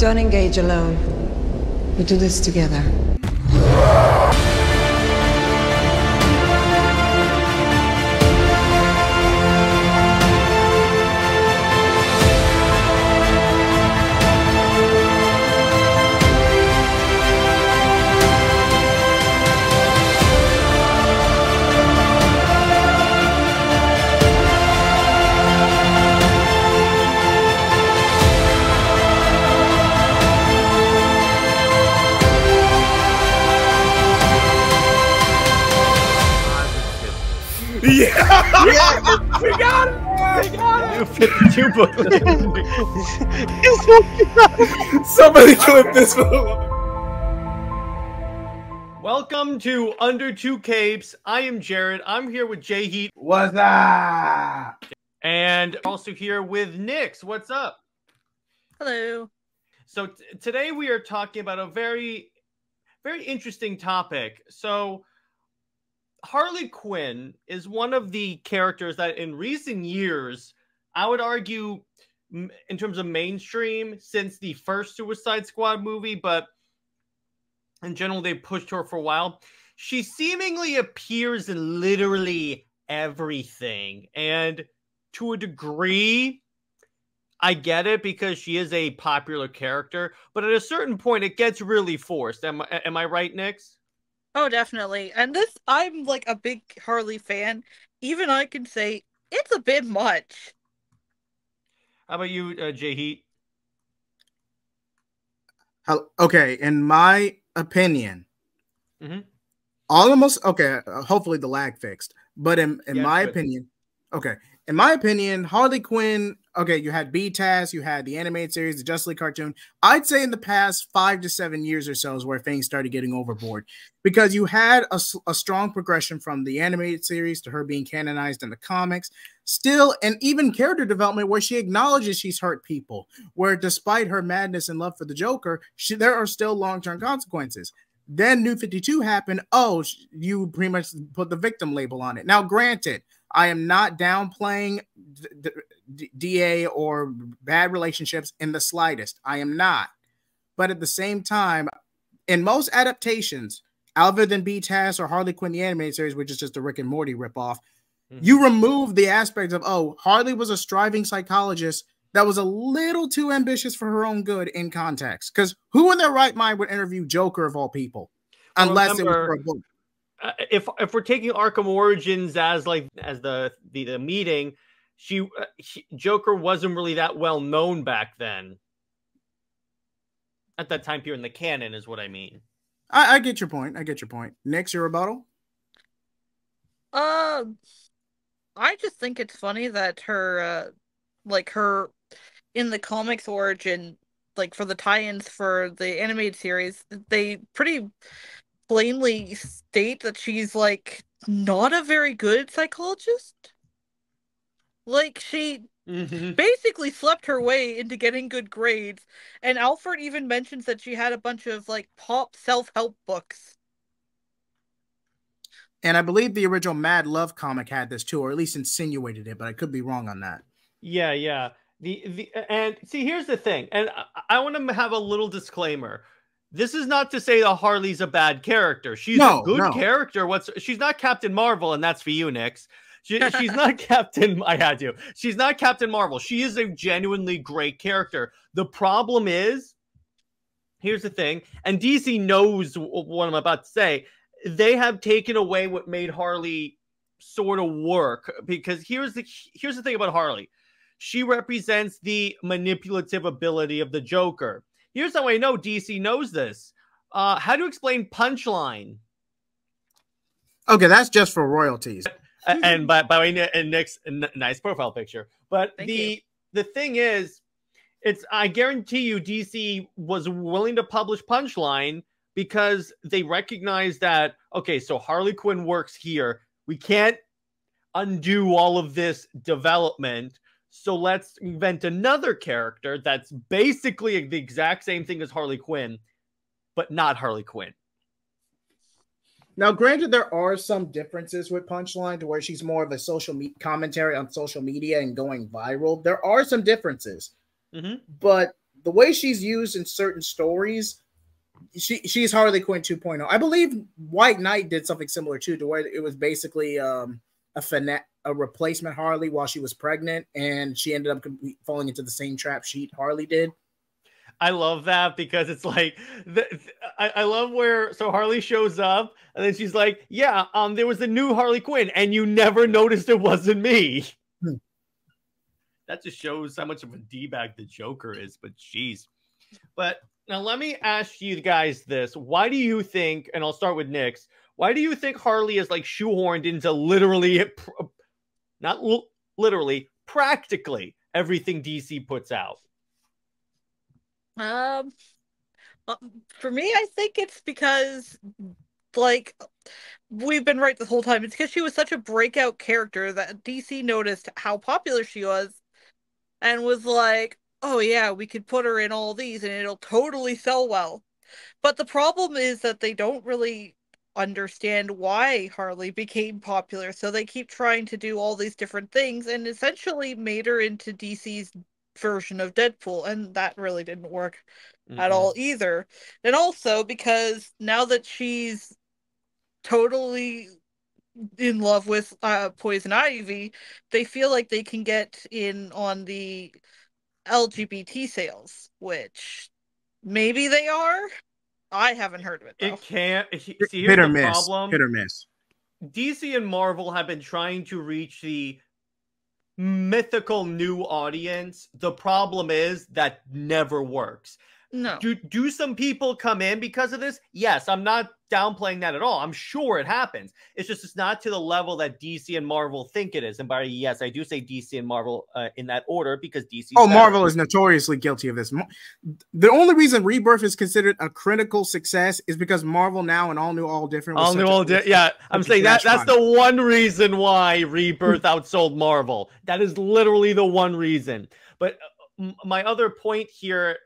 Don't engage alone. We do this together. Yeah, we got it. We got it. New 52 book. Somebody clip this. Welcome to Under Two Capes. I am Jared. I'm here with JHEAT. What's up? And also here with Nix. What's up? Hello. So today we are talking about a very interesting topic. So Harley Quinn is one of the characters that in recent years, I would argue in terms of mainstream, since the first Suicide Squad movie, but in general, they pushed her for a while. She seemingly appears in literally everything. And to a degree, I get it because she is a popular character. But at a certain point, it gets really forced. Am I right, Nix? Oh, definitely. And this, I'm like a big Harley fan. Even I can say it's a bit much. How about you, JHEAT? Okay, in my opinion, hopefully the lag fixed. But in my opinion, Harley Quinn, you had BTAS, you had the animated series, the Justice League cartoon. I'd say in the past 5 to 7 years or so is where things started getting overboard, because you had a strong progression from the animated series to her being canonized in the comics, still, and even character development where she acknowledges she's hurt people, where despite her madness and love for the Joker, there are still long-term consequences. Then New 52 happened. Oh, you pretty much put the victim label on it. Now, granted, I am not downplaying DA or bad relationships in the slightest. I am not. But at the same time, in most adaptations, other than BTAS or Harley Quinn the animated series, which is just a Rick and Morty ripoff, you remove the aspect of, oh, Harley was a striving psychologist that was a little too ambitious for her own good in context. Because who in their right mind would interview Joker of all people? Unless it was for a book. If we're taking Arkham Origins as the meeting, Joker wasn't really that well known back then. At that time period in the canon is what I mean. I get your point. Nix, your rebuttal? I just think it's funny that her in the comics origin, like for the tie-ins for the animated series, they pretty plainly state that she's like not a very good psychologist. Like she basically slept her way into getting good grades, and Alfred even mentions that she had a bunch of like pop self-help books. And I believe the original Mad Love comic had this too, or at least insinuated it, but I could be wrong on that. Yeah. And see, here's the thing, and I want to have a little disclaimer. This is not to say that Harley's a bad character. She's a good character. She's not Captain Marvel, and that's for you, Nix. She's not Captain. I had to. She's not Captain Marvel. She is a genuinely great character. The problem is, here's the thing, and DC knows what I'm about to say. They have taken away what made Harley sort of work, because here's the thing about Harley. She represents the manipulative ability of the Joker. Here's how I know DC knows this. How do you explain Punchline? Okay, that's just for royalties. And by the way, and Nick's nice profile picture. But the thing is, I guarantee you DC was willing to publish Punchline because they recognize that, okay, so Harley Quinn works here. We can't undo all of this development. So let's invent another character that's basically the exact same thing as Harley Quinn, but not Harley Quinn. Now, granted, there are some differences with Punchline to where she's more of a social commentary on social media and going viral. There are some differences, but the way she's used in certain stories, she's Harley Quinn 2.0. I believe White Knight did something similar too, to where it was basically a replacement Harley while she was pregnant, and she ended up falling into the same trap Harley did. I love that because it's like I love where Harley shows up and then she's like, yeah, there was a new Harley Quinn and you never noticed it wasn't me. That just shows how much of a D-bag the Joker is, but jeez. But now let me ask you guys this. Why do you think, and I'll start with Nyx, why do you think Harley is like shoehorned into literally, not literally, practically everything DC puts out? For me, I think it's because, like, we've been right this whole time. It's because she was such a breakout character that DC noticed how popular she was and was like, oh yeah, we could put her in all these and it'll totally sell well. But the problem is that they don't really understand why Harley became popular, so they keep trying to do all these different things and essentially made her into DC's version of Deadpool, and that really didn't work at all either. And also because now that she's totally in love with Poison Ivy, they feel like they can get in on the LGBT sales, which maybe they are. I haven't heard of it, though. It can't. See, here's hit or the miss. problem. Hit or miss. DC and Marvel have been trying to reach the mythical new audience. The problem is that never works. No. Do some people come in because of this? Yes, I'm not downplaying that at all. I'm sure it happens. It's not to the level that DC and Marvel think it is. And by yes, I do say DC and Marvel in that order because DC. Marvel is notoriously guilty of this. The only reason Rebirth is considered a critical success is because Marvel Now and All New, All Different. Yeah, I'm saying that's the one reason why Rebirth outsold Marvel. That is literally the one reason. But my other point here.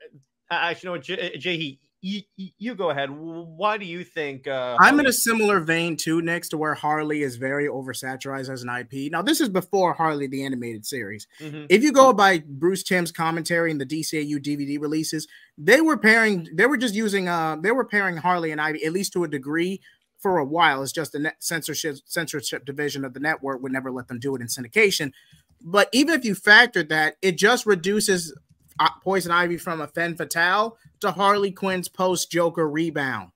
Actually, no, JHEAT, you go ahead. Why do you think? I'm in a similar vein too, next to where Harley is very oversaturated as an IP. Now, this is before Harley the animated series. If you go by Bruce Timm's commentary in the DCAU DVD releases, they were pairing Harley and Ivy, at least to a degree, for a while. It's just the censorship division of the network would never let them do it in syndication. But even if you factored that, it just reduces Poison Ivy from a femme fatale to Harley Quinn's post-Joker rebound.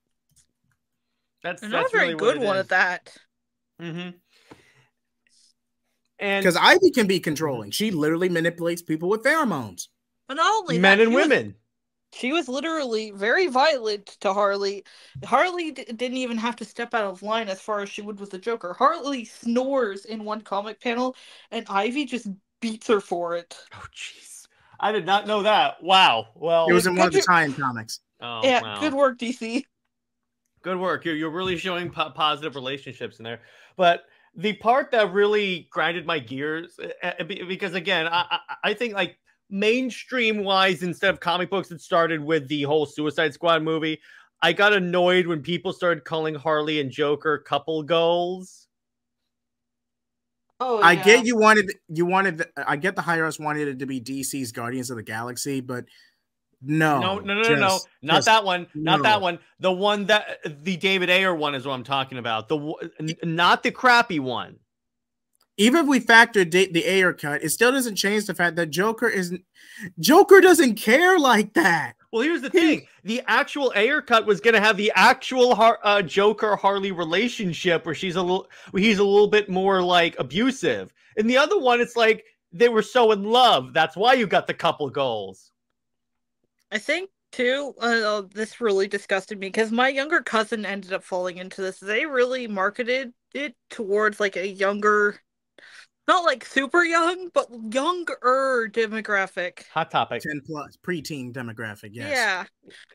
That's not a very good one at that. And because Ivy can be controlling. She literally manipulates people with pheromones. But not only men and women. She was literally very violent to Harley. Harley didn't even have to step out of line as far as she would with the Joker. Harley snores in one comic panel, and Ivy just beats her for it. Oh, jeez. I did not know that. Wow. Well, it was in one of the tie-in comics. Oh, yeah, wow. Good work, DC. Good work. You're really showing positive relationships in there. But the part that really grinded my gears, because again, I think like mainstream wise, instead of comic books, it started with the whole Suicide Squad movie. I got annoyed when people started calling Harley and Joker couple goals. Oh, I get I get the higher ups wanted it to be DC's Guardians of the Galaxy, but no, not that one. The one that the David Ayer one is what I'm talking about. Not the crappy one. Even if we factor the Ayer cut, it still doesn't change the fact that Joker doesn't care like that. Well, here's the thing. The actual Ayer cut was going to have the actual Joker-Harley relationship where he's a little bit more, like, abusive. And the other one, it's like they were so in love. That's why you got the couple goals. I think, too, this really disgusted me because my younger cousin ended up falling into this. They really marketed it towards, like, a younger... Not like super young, but younger demographic. Hot topic. 10 plus, preteen demographic, yes. Yeah.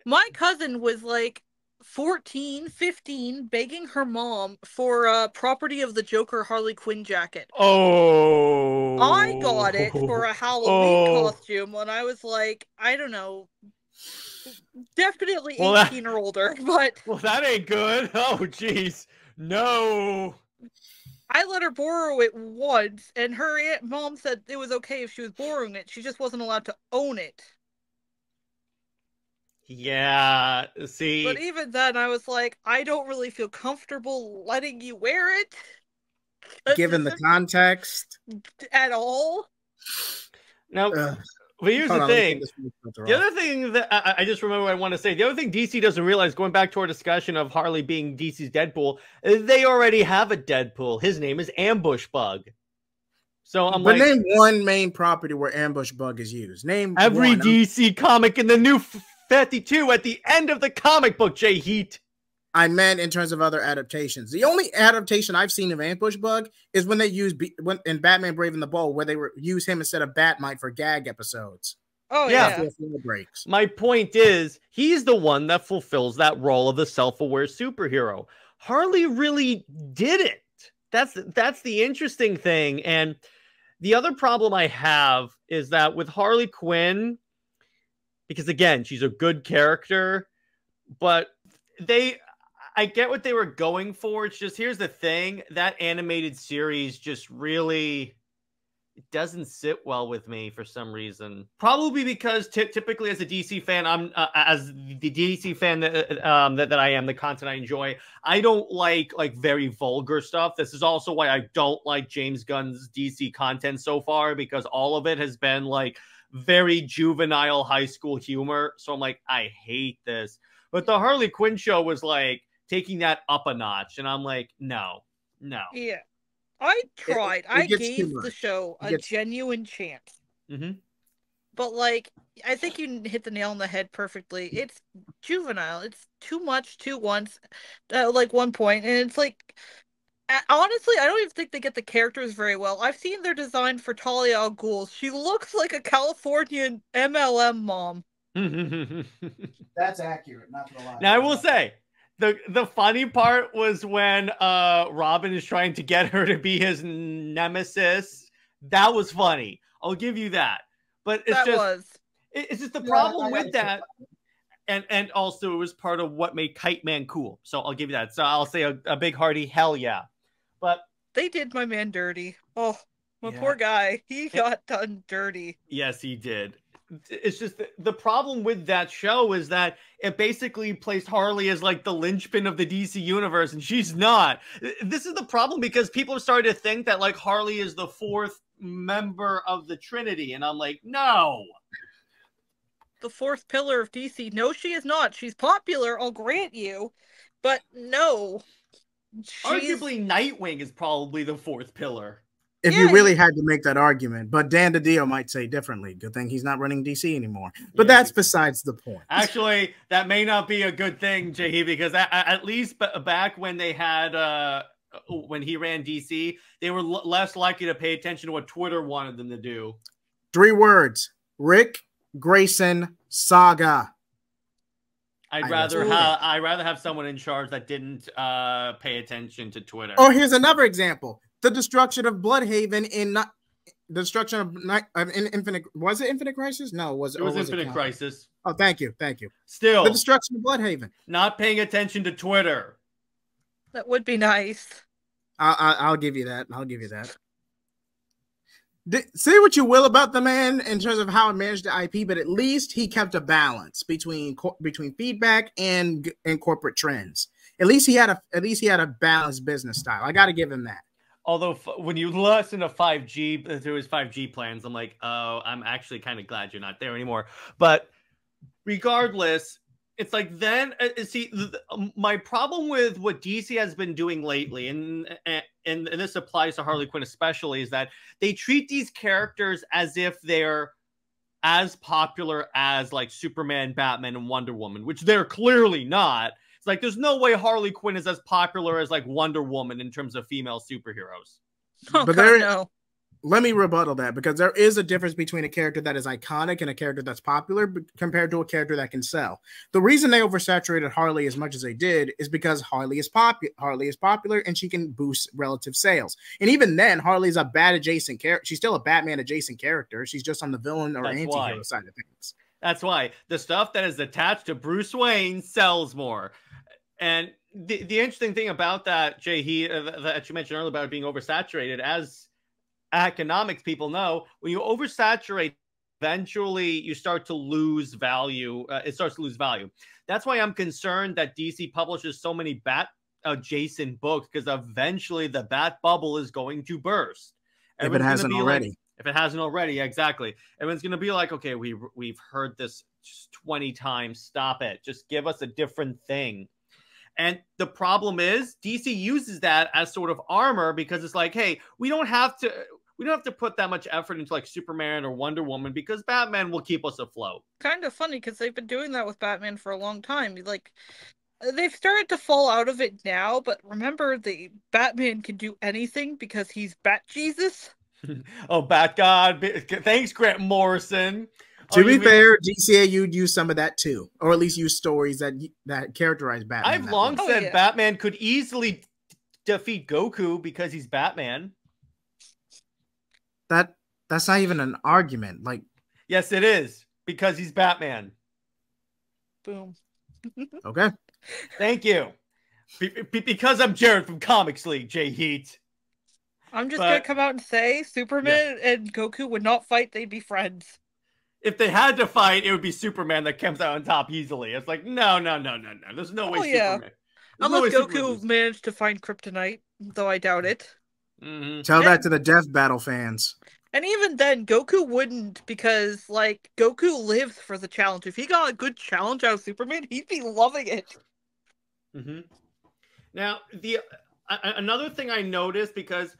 My cousin was like 14, 15, begging her mom for property of the Joker Harley Quinn jacket. Oh. I got it for a Halloween costume when I was like, I don't know, definitely 18 or older, but... Well, that ain't good. Oh, jeez. No. I let her borrow it once, and her mom said it was okay if she was borrowing it. She just wasn't allowed to own it. Yeah, see. But even then, I was like, I don't really feel comfortable letting you wear it. Given the context. At all. Now, but here's the thing. The other thing that I just remember I want to say, the other thing DC doesn't realize, going back to our discussion of Harley being DC's Deadpool, they already have a Deadpool. His name is Ambush Bug. So I'm like, name one main property where Ambush Bug is used. Name every one. DC comic in the new 52 at the end of the comic book, JHEAT. I meant in terms of other adaptations. The only adaptation I've seen of Ambush Bug is when they use in Batman Brave and the Bold, where they use him instead of Batmite for gag episodes. Oh yeah. Breaks. My point is, he's the one that fulfills that role of the self-aware superhero. Harley really didn't. That's the interesting thing. And the other problem I have is that with Harley Quinn, because again, she's a good character, but I get what they were going for. It's just, here's the thing, that animated series just really, it doesn't sit well with me for some reason. Probably because typically as a DC fan, I'm as the DC fan that I am, the content I enjoy, I don't like very vulgar stuff. This is also why I don't like James Gunn's DC content so far, because all of it has been like very juvenile high school humor. So I'm like, I hate this. But the Harley Quinn show was like taking that up a notch, and I'm like, no. Yeah, I tried. I gave the show a genuine chance. Mm-hmm. But like, I think you hit the nail on the head perfectly. It's juvenile. It's too much too once, like one point, and it's like, honestly, I don't even think they get the characters very well. I've seen their design for Talia al Ghul. She looks like a Californian MLM mom. That's accurate, not gonna lie. Now I will say, the funny part was when Robin is trying to get her to be his nemesis. That was funny. I'll give you that. But it's just the problem with that. And also it was part of what made Kite Man cool. So I'll give you that. So I'll say a big hearty hell yeah. But they did my man dirty. Oh, my poor guy. He got done dirty. Yes, he did. It's just the problem with that show is that it basically placed Harley as like the linchpin of the DC universe, and she's not. This is the problem, because people are starting to think that like Harley is the fourth member of the Trinity, and I'm like, no. The fourth pillar of DC. No, she is not. She's popular, I'll grant you, but no. Arguably, Nightwing is probably the fourth pillar. If you really had to make that argument, but Dan DiDio might say differently. Good thing he's not running DC anymore. But that's besides the point. Actually, that may not be a good thing, JHEAT, because at least back when they had when he ran DC, they were less likely to pay attention to what Twitter wanted them to do. 3 words: Rick Grayson saga. I'd rather have someone in charge that didn't pay attention to Twitter. Oh, here's another example. The destruction of Bloodhaven in Infinite. Was it Infinite Crisis? No, it was Infinite Crisis. Oh, thank you. Still, the destruction of Bloodhaven. Not paying attention to Twitter. That would be nice. I'll give you that. Say what you will about the man in terms of how he managed the IP, but at least he kept a balance between feedback and corporate trends. At least he had a balanced business style. I got to give him that. Although when you listen to 5G, through his 5G plans, I'm like, oh, I'm actually kind of glad you're not there anymore. But regardless, it's like then, see, my problem with what DC has been doing lately, and this applies to Harley Quinn especially, is that they treat these characters as if they're as popular as like Superman, Batman, and Wonder Woman, which they're clearly not. Like, there's no way Harley Quinn is as popular as like Wonder Woman in terms of female superheroes. Oh, but no. Let me rebuttal that, because there is a difference between a character that is iconic and a character that's popular compared to a character that can sell. The reason they oversaturated Harley as much as they did is because Harley is popular and she can boost relative sales. And even then, Harley's a bad adjacent character. She's still a Batman adjacent character. She's just on the villain or anti-hero side of things. That's why the stuff that is attached to Bruce Wayne sells more. And the interesting thing about that, JHEAT, that you mentioned earlier about it being oversaturated, as economics people know, when you oversaturate eventually you start to lose value. It starts to lose value. That's why I'm concerned that DC publishes so many Bat adjacent books, because eventually the Bat bubble is going to burst. If it hasn't already. If it hasn't already, exactly. Everyone's going to be like, okay, we've heard this 20 times. Stop it. Just give us a different thing. And the problem is DC uses that as sort of armor, because it's like, hey, we don't have to put that much effort into like Superman or Wonder Woman, because Batman will keep us afloat. Kind of funny, because they've been doing that with Batman for a long time. Like, they've started to fall out of it now, but remember, the Batman can do anything because he's Bat Jesus. Oh, Batgod. Thanks, Grant Morrison. To be fair, DCAU use some of that too, or at least use stories that characterize Batman. I've long said Batman could easily defeat Goku because he's Batman. That's not even an argument. Like, yes, it is, because he's Batman. Boom. Okay. Thank you. Because I'm Jared from Comics League, JHEAT. I'm just gonna come out and say Superman and Goku would not fight; they'd be friends. If they had to fight, it would be Superman that comes out on top easily. It's like, no. There's no way Superman. Unless Goku managed to find kryptonite, though I doubt it. Mm-hmm. Tell that to the Death Battle fans. And even then, Goku wouldn't, because, like, Goku lives for the challenge. If he got a good challenge out of Superman, he'd be loving it. Mm-hmm. Now, another thing I noticed, because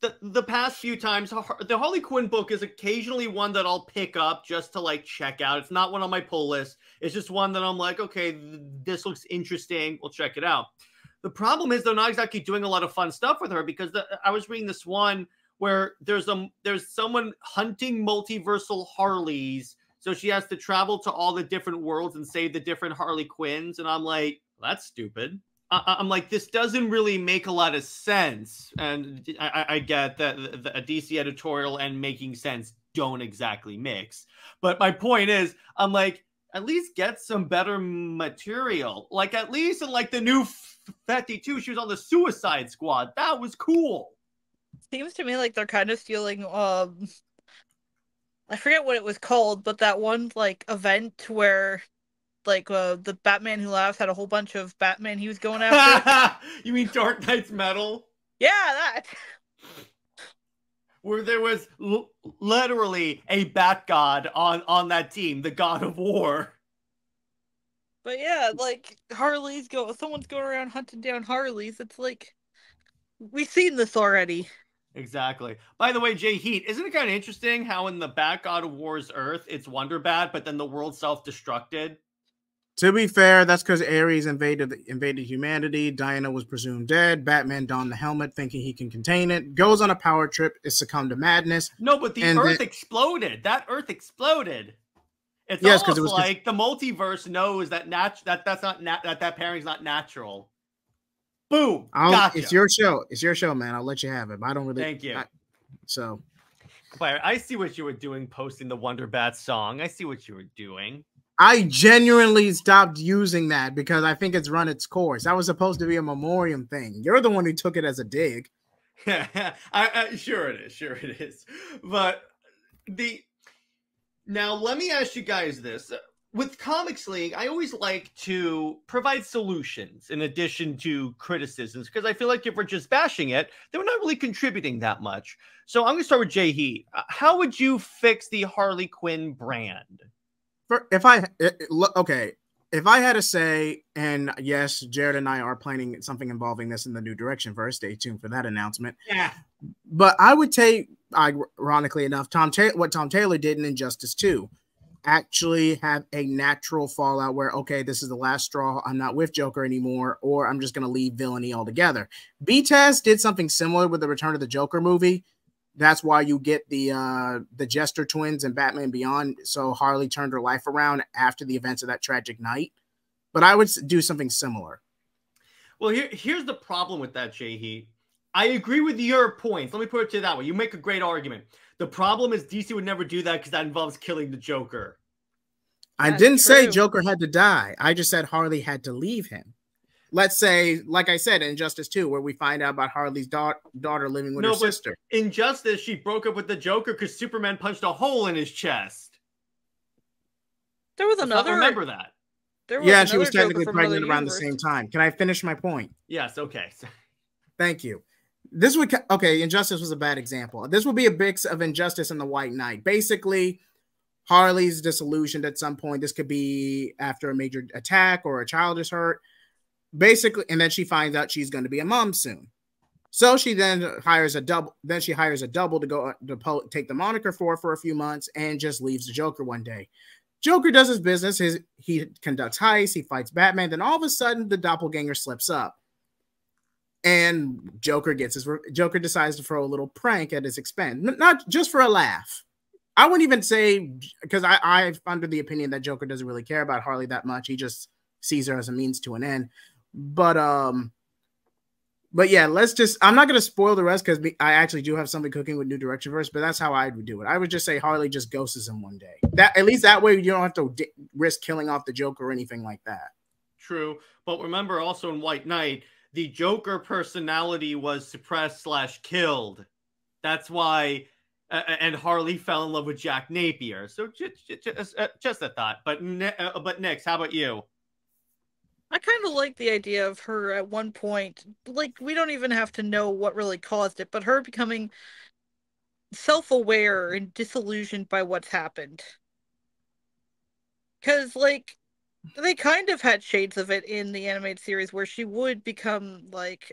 the past few times, the Harley Quinn book is occasionally one that I'll pick up just to like check out. It's not one on my pull list. It's just one that I'm like, okay, this looks interesting. We'll check it out. The problem is they're not exactly doing a lot of fun stuff with her, because I was reading this one where there's someone hunting multiversal Harleys. So she has to travel to all the different worlds and save the different Harley Quinns. And I'm like, well, that's stupid. I'm like, this doesn't really make a lot of sense. And I get that a DC editorial and making sense don't exactly mix. But my point is, I'm like, at least get some better material. Like, at least in like the new 52, she was on the Suicide Squad. That was cool. Seems to me like they're kind of stealing, I forget what it was called, but that one like event where like the Batman Who Laughs had a whole bunch of Batman he was going after. You mean Dark Knight's Metal? Yeah, that. Where there was literally a Batgod on that team, the God of War. But yeah, like someone's going around hunting down Harleys. It's like, we've seen this already. Exactly. By the way, JHEAT, isn't it kind of interesting how in the Batgod of War's Earth, it's WonderBat, but then the world self-destructed? To be fair, that's because Ares invaded humanity. Diana was presumed dead. Batman donned the helmet thinking he can contain it. Goes on a power trip. Is succumbed to madness. No, but the Earth exploded. That Earth exploded. It's almost like the multiverse knows that that pairing's not natural. Boom. Gotcha. It's your show. It's your show, man. I'll let you have it. I don't really. Thank you. I see what you were doing, posting the WonderBat song. I see what you were doing. I genuinely stopped using that because I think it's run its course. That was supposed to be a memoriam thing. You're the one who took it as a dig. Sure it is. Sure it is. But now let me ask you guys this. With Comics League, I always like to provide solutions in addition to criticisms, because I feel like if we're just bashing it, then we're not really contributing that much. So I'm going to start with JHEAT. How would you fix the Harley Quinn brand? If I had to say, and yes, Jared and I are planning something involving this in the new direction first. Stay tuned for that announcement. Yeah. But I would take, ironically enough, what Tom Taylor did in Injustice 2. Actually have a natural fallout where, okay, this is the last straw. I'm not with Joker anymore, or I'm just going to leave villainy altogether. B-Taz did something similar with the Return of the Joker movie. That's why you get the Jester twins and Batman Beyond. So Harley turned her life around after the events of that tragic night. But I would do something similar. Well, here's the problem with that, JHEAT. I agree with your points. Let me put it to you that way. You make a great argument. The problem is DC would never do that because that involves killing the Joker. I didn't say Joker had to die. I just said Harley had to leave him. let's say, like I said, Injustice 2, where we find out about Harley's daughter living with her sister. Injustice, she broke up with the Joker because Superman punched a hole in his chest. There was another. I remember that. Yeah, she was technically pregnant around the same time. Can I finish my point? Yes. Okay. Thank you. This would Injustice was a bad example. This would be a mix of Injustice and the White Knight. Basically, Harley's disillusioned at some point. This could be after a major attack or a child is hurt. Basically, and then she finds out she's going to be a mom soon. So she then hires a double. Then she hires a double to go to take the moniker for a few months, and just leaves the Joker one day. Joker does his business. He conducts heists. He fights Batman. Then all of a sudden, the doppelganger slips up, and Joker decides to throw a little prank at his expense, not just for a laugh. I wouldn't even say, because I'm under the opinion that Joker doesn't really care about Harley that much. He just sees her as a means to an end. But yeah, I'm not going to spoil the rest because I actually do have something cooking with New Directionverse, but that's how I would do it. I would just say Harley just ghosts him one day. At least that way you don't have to risk killing off the Joker or anything like that. True. But remember also in White Knight, the Joker personality was suppressed / killed. That's why, and Harley fell in love with Jack Napier. So just a thought. But Nix, how about you? I kind of like the idea of her at one point, like, we don't even have to know what really caused it, but her becoming self-aware and disillusioned by what's happened. Because, like, they kind of had shades of it in the animated series where she would become, like,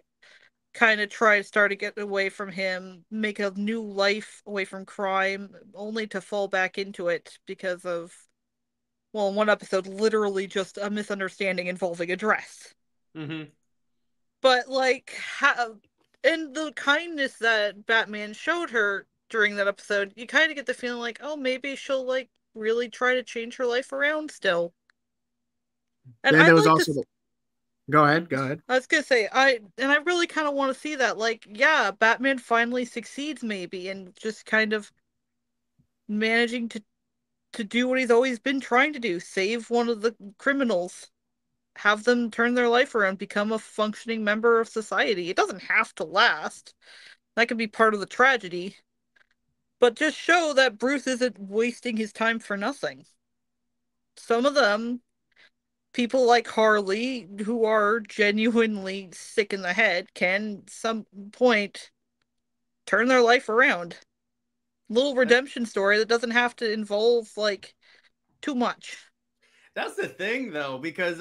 kind of try to get away from him, make a new life away from crime, only to fall back into it because of, well, in one episode, literally just a misunderstanding involving a dress. Mm-hmm. But, like, and the kindness that Batman showed her during that episode, you kind of get the feeling like, oh, maybe she'll, like, really try to change her life around still. And then there was also Go ahead. I was gonna say, I really kind of want to see that. Like, yeah, Batman finally succeeds, maybe, and just kind of managing to do what he's always been trying to do: save one of the criminals, have them turn their life around, become a functioning member of society. It doesn't have to last. That could be part of the tragedy, but just show that Bruce isn't wasting his time for nothing. Some of them, people like Harley, who are genuinely sick in the head, can some point turn their life around. Little redemption story that doesn't have to involve, like, too much. That's the thing, though, because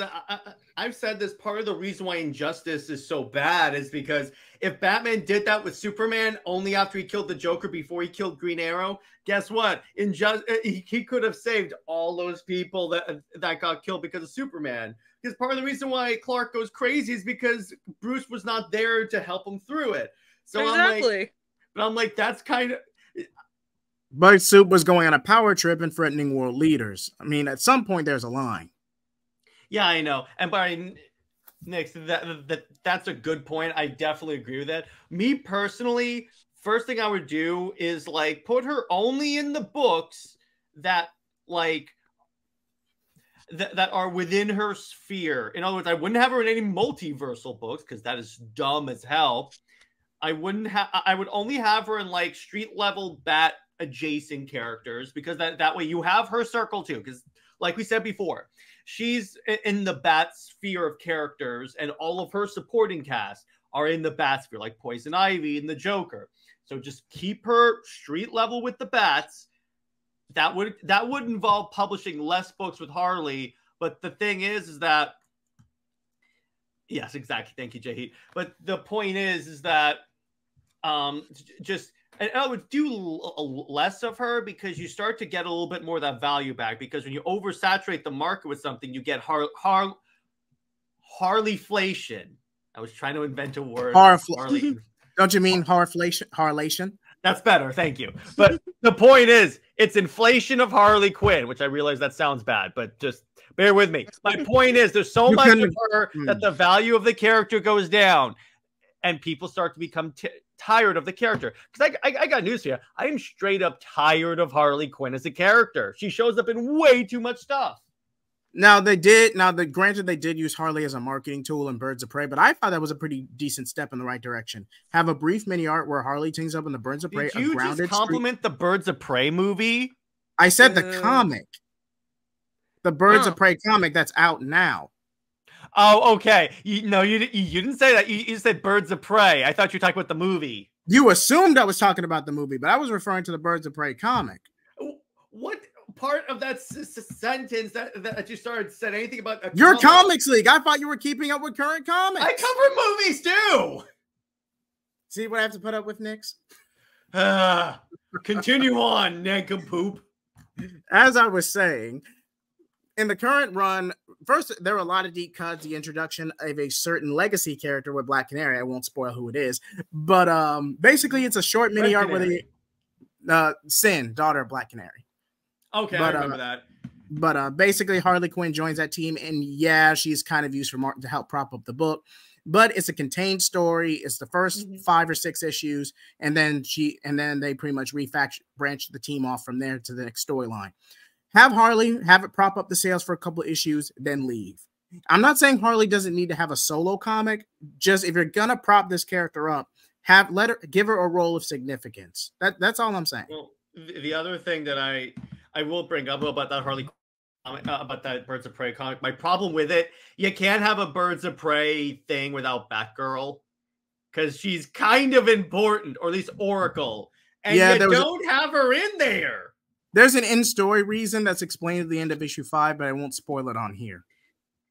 I've said this, part of the reason why Injustice is so bad is because if Batman did that with Superman only after he killed the Joker before he killed Green Arrow, guess what? He could have saved all those people that got killed because of Superman. Because part of the reason why Clark goes crazy is because Bruce was not there to help him through it. So exactly. I'm like, that's kind of... But Soup was going on a power trip and threatening world leaders. I mean, at some point, there's a line. Yeah, I know. And by Nick, that's a good point. I definitely agree with that. Me personally, first thing I would do is, like, put her only in the books that, like, that are within her sphere. In other words, I wouldn't have her in any multiversal books because that is dumb as hell. I would only have her in, like, street level Bat adjacent characters, because that way you have her circle too, because like we said before, she's in the Bat sphere of characters and all of her supporting cast are in the Bat sphere, like Poison Ivy and the Joker. So just keep her street level with the Bats. That would involve publishing less books with Harley, but the thing is that, yes, exactly, thank you, JHEAT. But the point is that and I would do less of her, because you start to get a little bit more of that value back. Because when you oversaturate the market with something, you get Harleyflation. I was trying to invent a word. Harley. Don't you mean Harlation? That's better, thank you. But the point is, it's inflation of Harley Quinn, which I realize that sounds bad, but just bear with me. My point is, there's so much of her that the value of the character goes down, and people start to become tired of the character. Because I got news for you. I am straight up tired of Harley Quinn as a character. She shows up in way too much stuff. Now they did. Granted, they did use Harley as a marketing tool in Birds of Prey, but I thought that was a pretty decent step in the right direction. Have a brief mini art where Harley teams up in the Birds of Prey. Did you just compliment the Birds of Prey movie? I said the comic, the Birds of Prey comic that's out now. Oh, okay. You didn't say that. You said Birds of Prey. I thought you were talking about the movie. You assumed I was talking about the movie, but I was referring to the Birds of Prey comic. What part of that sentence that you started said anything about your comics league? I thought you were keeping up with current comics. I cover movies too. See what I have to put up with, Nix? Continue on, nincompoop. As I was saying, in the current run, first there were a lot of deep cuts. The introduction of a certain legacy character with Black Canary. I won't spoil who it is, but basically it's a short mini art with a Sin, daughter of Black Canary. Okay, I remember that. But basically, Harley Quinn joins that team, and yeah, she's kind of used to help prop up the book. But it's a contained story. It's the first 5 or 6 issues, and then they pretty much branch the team off from there to the next storyline. Have Harley have it prop up the sales for a couple of issues, then leave. I'm not saying Harley doesn't need to have a solo comic. Just if you're gonna prop this character up, give her a role of significance. That's all I'm saying. Well, the other thing that I will bring up about that Harley comic, about that Birds of Prey comic. My problem with it, you can't have a Birds of Prey thing without Batgirl because she's kind of important, or at least Oracle, and you don't have her in there. There's an in-story reason that's explained at the end of issue 5, but I won't spoil it on here.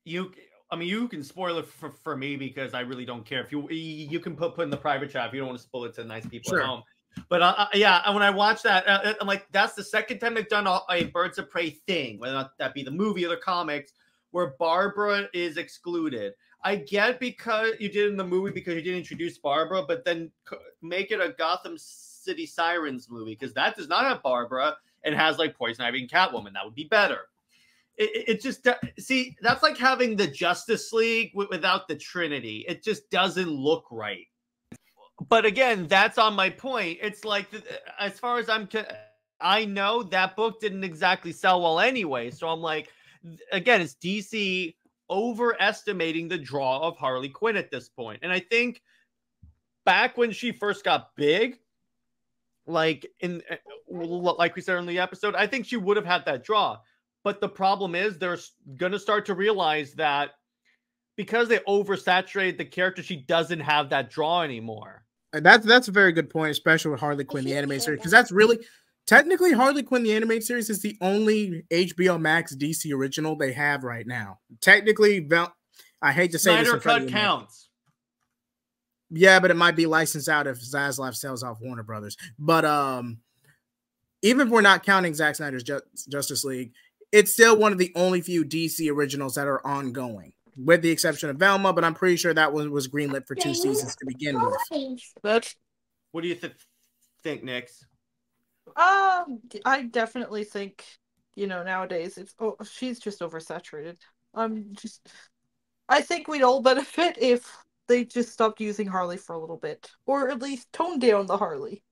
You can spoil it for me because I really don't care. If you can put in the private chat if you don't want to spoil it to nice people at home. But yeah, when I watch that, I'm like, that's the second time they've done a Birds of Prey thing, whether that be the movie or the comics, where Barbara is excluded. I get because you did in the movie because you didn't introduce Barbara, but then make it a Gotham City Sirens movie because that does not have Barbara and has like Poison Ivy and Catwoman. That would be better. It just, see, that's like having the Justice League without the Trinity. It just doesn't look right. But again, that's on my point. It's like, as far as I know that book didn't exactly sell well anyway. So I'm like, again, it's DC overestimating the draw of Harley Quinn at this point. And I think back when she first got big, like we said in the episode, I think she would have had that draw. But the problem is they're going to start to realize that because they oversaturated the character, she doesn't have that draw anymore. That's a very good point, especially with Harley Quinn, the animated series, because that's really technically Harley Quinn, the animated series, is the only HBO Max DC original they have right now. Technically, I hate to say Snyder this, Cut counts. Yeah, but it might be licensed out if Zaslav sells off Warner Brothers. But even if we're not counting Zack Snyder's Justice League, it's still one of the only few DC originals that are ongoing, with the exception of Velma, but I'm pretty sure that one was greenlit for 2 seasons to begin with. What do you think, Nix? I definitely think, nowadays she's just oversaturated. I think we'd all benefit if they just stopped using Harley for a little bit, or at least tone down the Harley.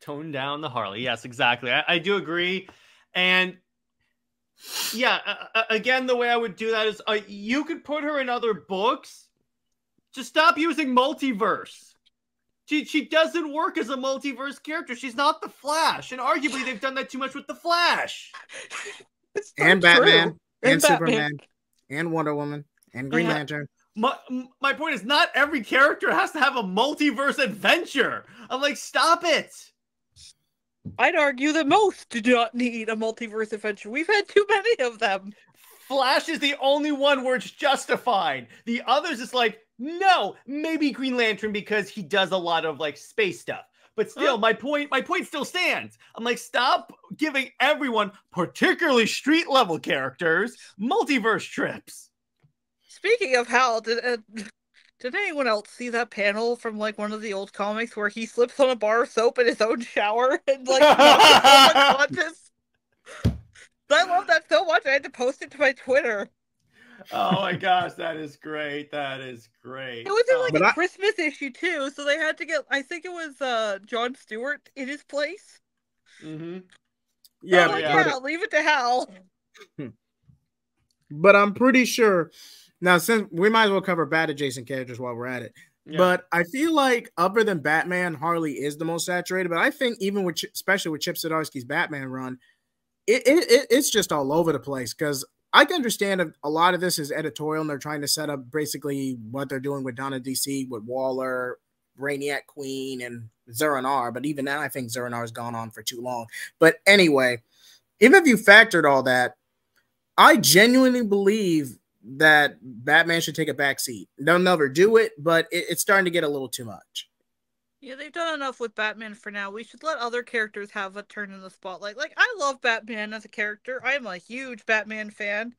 Tone down the Harley. Yes, exactly. I do agree. And yeah, again, the way I would do that is you could put her in other books. Just stop using Multiverse. She doesn't work as a Multiverse character. She's not the Flash. And arguably, they've done that too much with the Flash. And Batman. And Superman. And Wonder Woman. And Green Lantern. My point is not every character has to have a multiverse adventure. I'm like, stop it. I'd argue that most do not need a multiverse adventure. We've had too many of them. Flash is the only one where it's justified. The others is like, no, maybe Green Lantern because he does a lot of like space stuff. But still, my point still stands. I'm like, stop giving everyone, particularly street level characters, multiverse trips. Speaking of Hal, did anyone else see that panel from like one of the old comics where he slips on a bar of soap in his own shower and like unconscious? I love that so much. I had to post it to my Twitter. Oh my gosh, that is great. That is great. It was in like a Christmas issue too, so they had to get, I think it was Jon Stewart in his place. Mm-hmm. Yeah, leave it to Hal. But I'm pretty sure now, since we might as well cover bad adjacent characters while we're at it. Yeah. But I feel like other than Batman, Harley is the most saturated. But I think even with, especially with Chip Zdarsky's Batman run, it's just all over the place. Because I can understand a lot of this is editorial, and they're trying to set up basically what they're doing with Donna DC, with Waller, Brainiac Queen, and Zur-En-Arrh. But even then, I think Zur-En-Arrh has gone on for too long. But anyway, even if you factored all that, I genuinely believe that Batman should take a back seat. They'll never do it, but it's starting to get a little too much. Yeah, they've done enough with Batman for now. We should let other characters have a turn in the spotlight. Like, I love Batman as a character. I'm a huge Batman fan.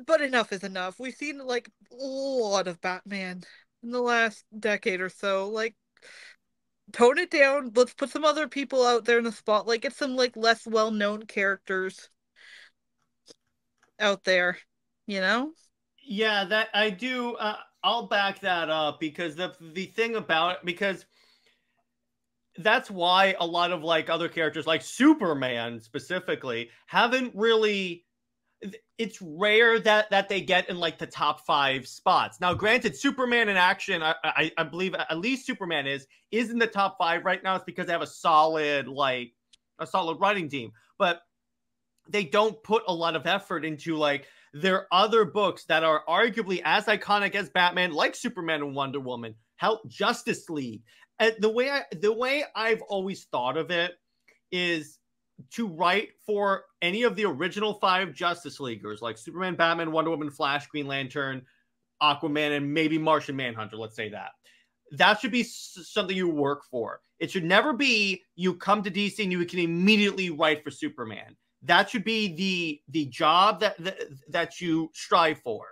But enough is enough. We've seen, like, a lot of Batman in the last decade or so. Like, tone it down. Let's put some other people out there in the spotlight. Get some, like, less well-known characters out there. You know? Yeah, that I do. I'll back that up because the thing about it, because that's why a lot of like other characters like Superman specifically haven't really. It's rare that they get in like the top 5 spots. Now, granted, Superman in action, I believe at least Superman is in the top 5 right now. It's because they have a solid writing team, but they don't put a lot of effort into like. There are other books that are arguably as iconic as Batman, like Superman and Wonder Woman, Justice League. And the way I've always thought of it is to write for any of the original 5 Justice Leaguers, like Superman, Batman, Wonder Woman, Flash, Green Lantern, Aquaman, and maybe Martian Manhunter. Let's say that. That should be something you work for. It should never be you come to DC and you can immediately write for Superman. That should be the job that you strive for.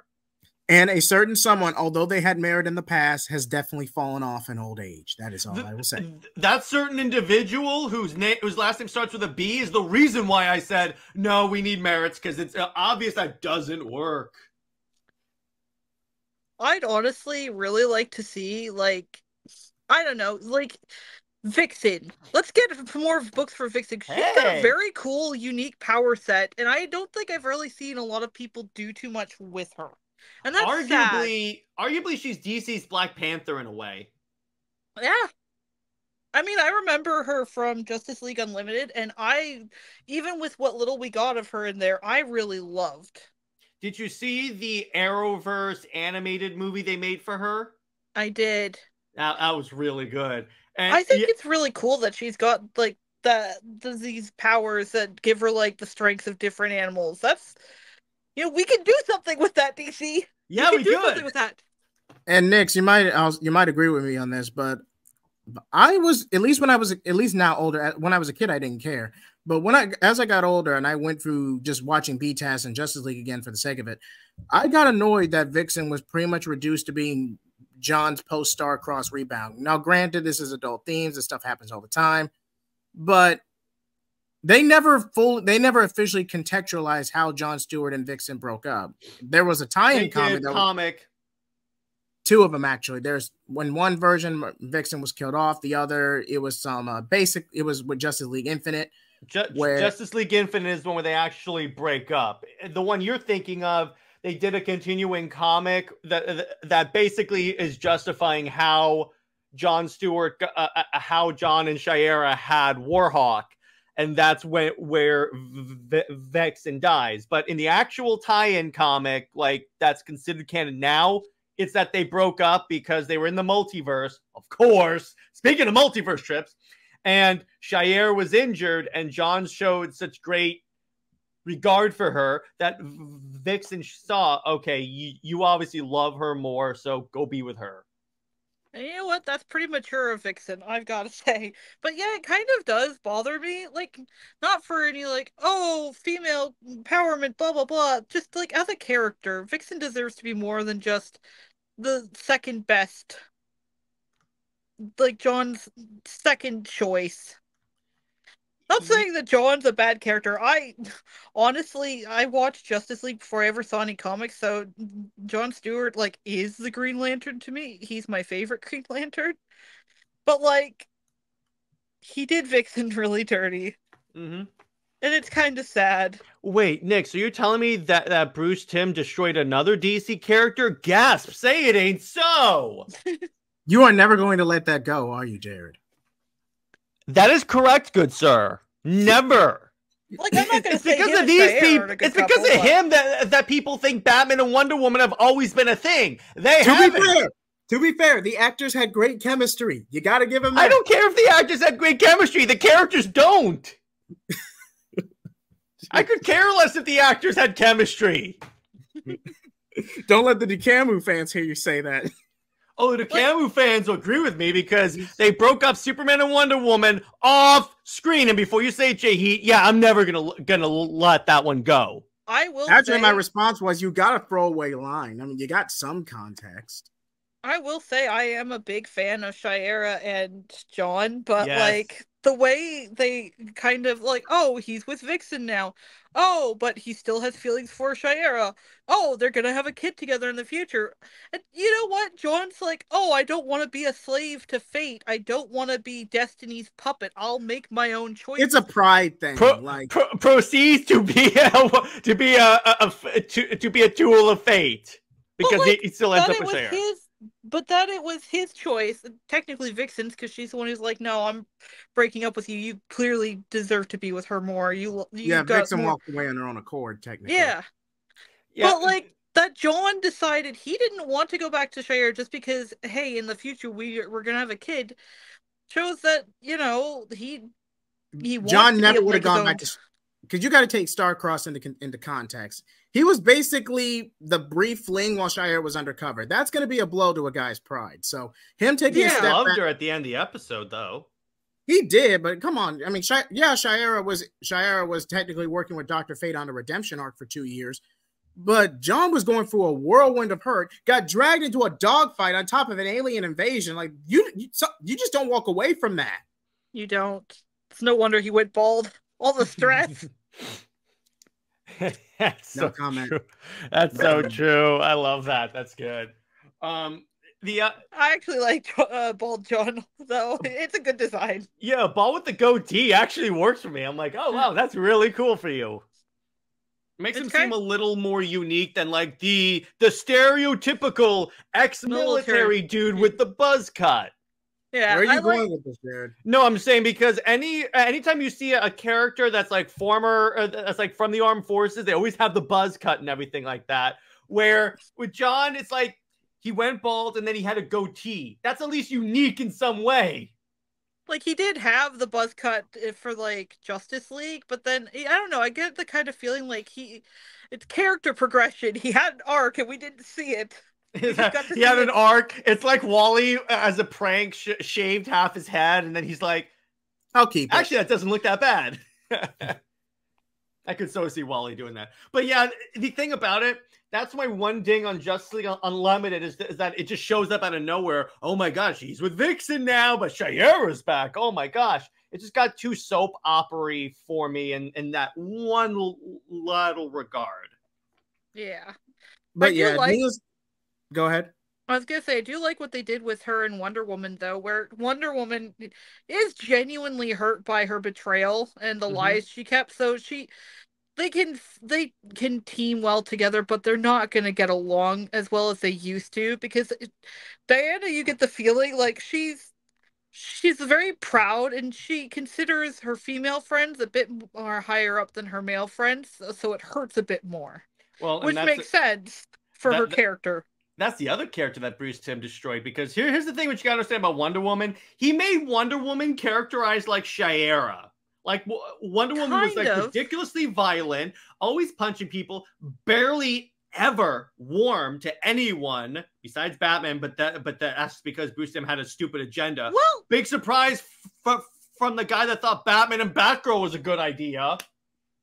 And a certain someone, although they had merit in the past, has definitely fallen off in old age. That is all I will say. That certain individual whose last name starts with a B is the reason why I said, no, we need merits, because it's obvious that doesn't work. I'd honestly really like to see, like, I don't know, like... Vixen. Let's get more books for Vixen. She's got a very cool, unique power set, and I don't think I've really seen a lot of people do too much with her. And that's arguably she's DC's Black Panther in a way. Yeah. I mean, I remember her from Justice League Unlimited, and even with what little we got of her in there, I really loved. Did you see the Arrowverse animated movie they made for her? I did. That was really good. And I think it's really cool that she's got like these powers that give her like the strength of different animals. That's, we can do something with that, DC. Yeah, we do something with that. And Nix, you might agree with me on this, but I was at least now older. When I was a kid, I didn't care. But as I got older and I went through just watching BTAS and Justice League again for the sake of it, I got annoyed that Vixen was pretty much reduced to being John's post-star cross rebound. Now, granted, this is adult themes. This stuff happens all the time, but they never officially contextualized how John Stewart and Vixen broke up. There was a tie-in comic. 2 of them actually. There's when one version Vixen was killed off, the other it was it was with Justice League Infinite. Justice League Infinite is the one where they actually break up. The one you're thinking of, they did a continuing comic that basically is justifying how John Stewart, how John and Shiera had Warhawk, and that's where Vixen dies. But in the actual tie-in comic, like that's considered canon now, it's that they broke up because they were in the multiverse, of course. Speaking of multiverse trips, and Shiera was injured, and John showed such great regard for her that Vixen saw, okay, you obviously love her more, so go be with her. And you know what? That's pretty mature of Vixen, I've got to say. But yeah, it kind of does bother me. Like, not for any, like, oh, female empowerment, blah, blah, blah. Just, like, as a character, Vixen deserves to be more than just the second best. Like, John's second choice. Not saying that John's a bad character. I watched Justice League before I ever saw any comics, so John Stewart, like, is the Green Lantern to me. He's my favorite Green Lantern. But, like, he did Vixen really dirty. Mm-hmm. And it's kind of sad. Wait, Nick, so you're telling me that Bruce Timm destroyed another DC character? Gasp! Say it ain't so! You are never going to let that go, are you, Jared? That is correct, good sir. Never. Like, I'm not going to say because of these people. It's because of him that people think Batman and Wonder Woman have always been a thing. To be fair, the actors had great chemistry. You got to give them that. I don't care if the actors had great chemistry. The characters don't. I could care less if the actors had chemistry. Don't let the DeCamu fans hear you say that. Oh, the DeCamu fans will agree with me because they broke up Superman and Wonder Woman off screen. And before you say JHEAT, yeah, I'm never gonna let that one go. I will. Actually, my response was, you got a throwaway line. I mean, you got some context. I will say I am a big fan of Shiera and John, but yes. like the way they kind of like, oh, he's with Vixen now. Oh, but he still has feelings for Shiera. Oh, they're gonna have a kid together in the future. And you know what? John's like, oh, I don't want to be a slave to fate. I don't want to be Destiny's puppet. I'll make my own choices. It's a pride thing. Proceeds to be a tool of fate because like, he still ends up with Shiera. But that it was his choice, technically Vixen's, because she's the one who's like, no, I'm breaking up with you. You clearly deserve to be with her more. Vixen walked away on her own accord, technically. Yeah. But like that John decided he didn't want to go back to Shiera just because, hey, in the future we're gonna have a kid, shows that, you know, he John never would have gone back to, because you got to take Starcross into context. He was basically the brief fling while Shiera was undercover. That's going to be a blow to a guy's pride. So him taking a step back. He loved her at the end of the episode, though. He did, but come on. I mean, Shiera was technically working with Dr. Fate on a redemption arc for 2 years. But John was going through a whirlwind of hurt, got dragged into a dogfight on top of an alien invasion. Like, you just don't walk away from that. You don't. It's no wonder he went bald. All the stress. That's no so comment. True. That's so true. I love that. That's good. I actually like bald John, though. It's a good design. Yeah, bald with the goatee actually works for me. I'm like, oh wow, that's really cool for you. Makes him seem a little more unique than like the stereotypical ex-military dude with the buzz cut. Yeah, where are you going with this, Jared? No, I'm saying because anytime you see a character that's like that's like from the armed forces, they always have the buzz cut and everything like that. Where with John, it's like he went bald and then he had a goatee. That's at least unique in some way. Like he did have the buzz cut for like Justice League, but then I don't know. I get the kind of feeling like it's character progression. He had an arc and we didn't see it. He had an arc. It's like Wally as a prank shaved half his head, and then he's like, "I'll keep it." Actually, that doesn't look that bad. I could so see Wally doing that. But yeah, the thing about it, that's my one ding on Justice League Unlimited is that it just shows up out of nowhere. Oh my gosh, he's with Vixen now, but Shiera's back. Oh my gosh. It just got too soap opera-y for me in that one little regard. Yeah. But yeah, go ahead. I was going to say, I do like what they did with her in Wonder Woman, though, where Wonder Woman is genuinely hurt by her betrayal and the lies she kept. So they can team well together, but they're not going to get along as well as they used to, because Diana, you get the feeling like she's very proud and she considers her female friends a bit more higher up than her male friends. So it hurts a bit more, which makes sense for her character. That's the other character that Bruce Timm destroyed, because here's the thing which you gotta understand about Wonder Woman. He made Wonder Woman characterized like Shiera. Like Wonder Woman was like ridiculously violent, always punching people, barely ever warm to anyone besides Batman, but that's because Bruce Timm had a stupid agenda. Well, big surprise from the guy that thought Batman and Batgirl was a good idea.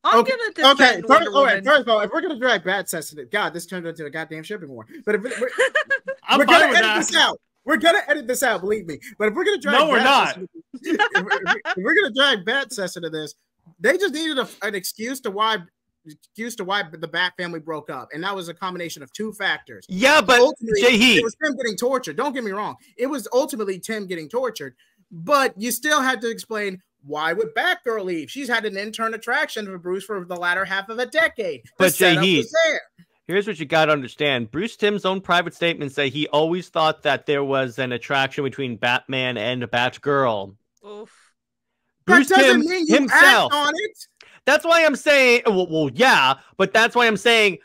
I'm gonna defend Wonder Woman. First of all, if we're gonna drag Bat Cess into God, this turned into a goddamn shipping war. But if we're gonna edit this out. We're gonna edit this out, believe me. But if we're gonna drag, we're not. If we're gonna drag Bat Cess into this, they just needed an excuse to why the Bat family broke up, and that was a combination of two factors. Yeah, but JHEAT, it was Timm getting tortured. Don't get me wrong; it was ultimately Timm getting tortured. But you still had to explain Why would Batgirl leave? She's had an intern attraction for Bruce for the latter half of a decade. But JHEAT, here's what you got to understand. Bruce Timm's own private statement say he always thought that there was an attraction between Batman and Batgirl. Oof. Bruce that doesn't Timm mean you himself. act on it. That's why I'm saying, well, yeah, but that's why I'm saying,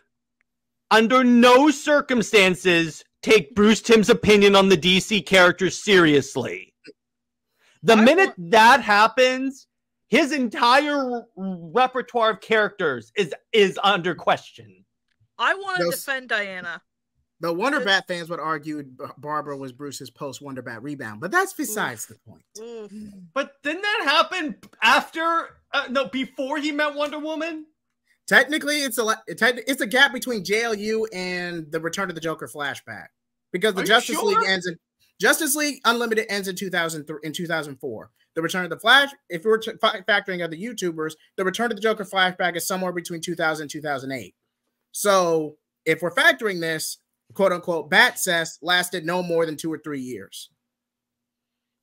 under no circumstances take Bruce Timm's opinion on the DC characters seriously. The minute that happens, his entire repertoire of characters is under question. I want to defend Diana. The WonderBat fans would argue Barbara was Bruce's post-WonderBat rebound, but that's besides the point. But didn't that happen after, before he met Wonder Woman? Technically, it's a gap between JLU and the Return of the Joker flashback, because the Justice League Unlimited ends in 2003 in 2004. The Return of the Flash, if we're factoring other YouTubers, the Return of the Joker flashback is somewhere between 2000 and 2008. So if we're factoring this, quote unquote, Bat Cess lasted no more than 2 or 3 years.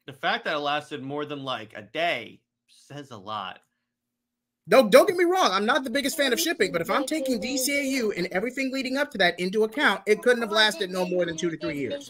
The fact that it lasted more than like a day says a lot. Don't get me wrong. I'm not the biggest fan of shipping, but if I'm taking DCAU and everything leading up to that into account, it couldn't have lasted no more than 2 to 3 years.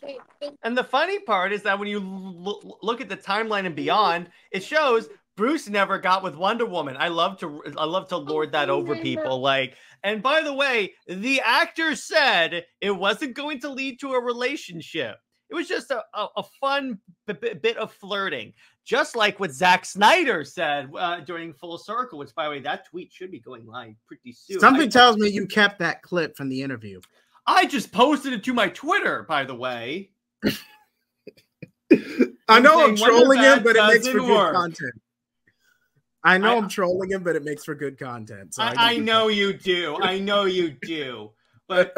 And the funny part is that when you look at the timeline and beyond, it shows Bruce never got with Wonder Woman. I love to lord that over people. Like, and by the way, the actor said it wasn't going to lead to a relationship. It was just a fun bit of flirting. Just like what Zack Snyder said during Full Circle, which, by the way, that tweet should be going live pretty soon. Something tells me you kept that clip from the interview. I just posted it to my Twitter, by the way. I know I'm trolling him, but it makes for good content. I know I'm trolling him, but it makes for good content. So I know you do. I know you do. But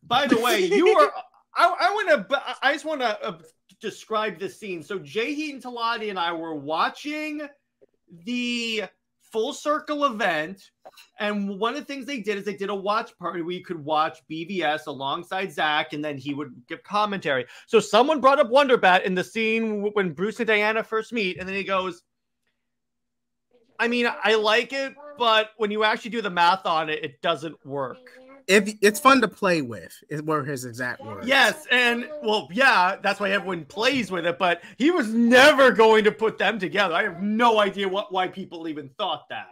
by the way, you are. I just want to describe this scene. So JHEAT and Talati and I were watching the Full Circle event, and one of the things they did is they did a watch party where you could watch BVS alongside Zach, and then he would give commentary. So someone brought up WonderBat in the scene when Bruce and Diana first meet, and then he goes, I mean, I like it, but when you actually do the math on it, it doesn't work. It's fun to play with, were his exact words. Yes, and well, yeah, that's why everyone plays with it, but he was never going to put them together. I have no idea why people even thought that.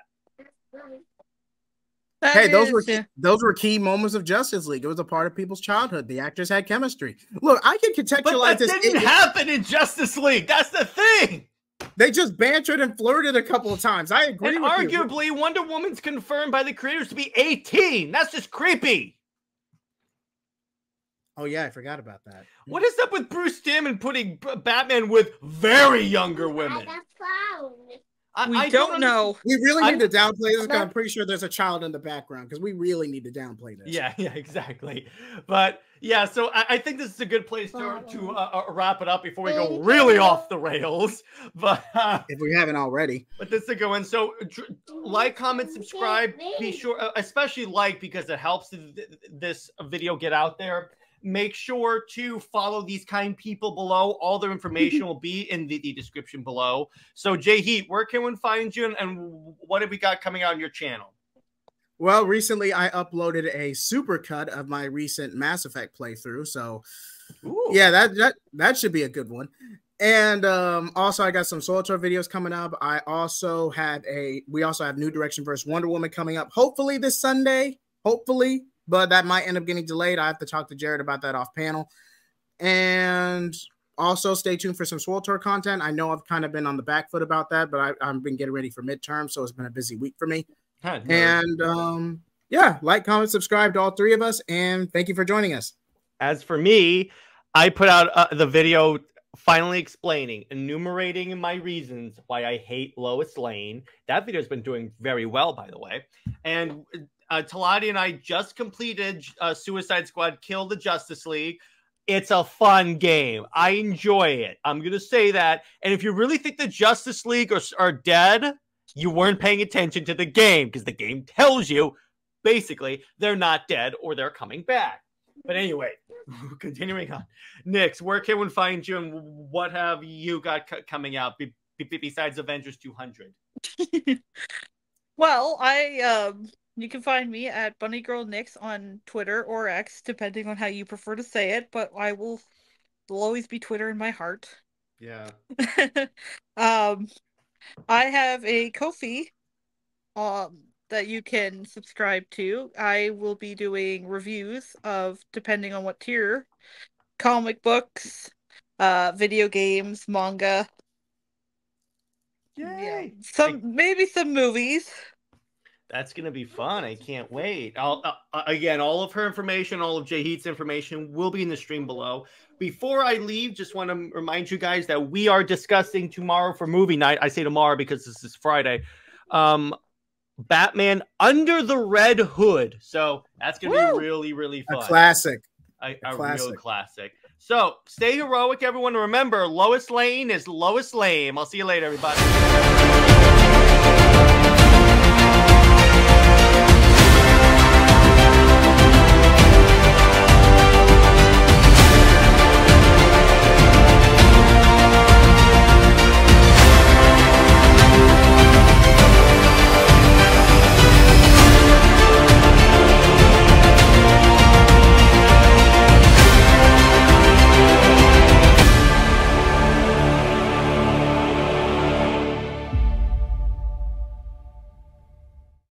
Hey, those were key moments of Justice League. It was a part of people's childhood. The actors had chemistry. Look, I can contextualize this. But that didn't happen in Justice League. That's the thing. They just bantered and flirted a couple of times. I agree with you. Arguably, Wonder Woman's confirmed by the creators to be 18. That's just creepy. Oh, yeah, I forgot about that. What is up with Bruce Timm and putting Batman with very younger women? I don't know. We really need to downplay this because I'm pretty sure there's a child in the background because we really need to downplay this. Yeah, exactly. But yeah, so I think this is a good place to wrap it up before we go really off the rails. But if we haven't already. But this is a good one. So like, comment, subscribe. Be sure, especially like, because it helps this video get out there. Make sure to follow these kind people below. All their information will be in the description below. So, JHEAT, where can one find you, and what have we got coming out on your channel? Well, recently I uploaded a supercut of my recent Mass Effect playthrough. So, yeah, that should be a good one. And also, I got some Solitaire videos coming up. We also have New Direction vs. Wonder Woman coming up. Hopefully this Sunday. Hopefully. But that might end up getting delayed. I have to talk to Jared about that off panel. And also stay tuned for some Swole content. I know I've kind of been on the back foot about that, but I've been getting ready for midterm, so it's been a busy week for me. And yeah, like, comment, subscribe to all three of us, and thank you for joining us. As for me, I put out the video finally explaining, enumerating my reasons why I hate Lois Lane. That video has been doing very well, by the way. And Talati and I just completed Suicide Squad Kill the Justice League. It's a fun game. I enjoy it. I'm going to say that. And if you really think the Justice League are dead, you weren't paying attention to the game, because the game tells you, basically, they're not dead or they're coming back. But anyway, continuing on. Nix, where can one find you, and what have you got coming out besides Avengers 200. Well, you can find me at BunnyGirlNix on Twitter or X, depending on how you prefer to say it, but will always be Twitter in my heart. Yeah. I have a Ko-fi that you can subscribe to. I will be doing reviews of, depending on what tier, comic books, video games, manga. Yay! Yeah. Maybe some movies. That's going to be fun. I can't wait. Again, all of her information, all of JHEAT's information will be in the stream below. Before I leave, just want to remind you guys that we are discussing tomorrow for movie night. I say tomorrow because this is Friday. Batman Under the Red Hood. So that's going to be really, really fun. A classic. A real classic. So stay heroic, everyone. Remember, Lois Lane is Lois Lame. I'll see you later, everybody.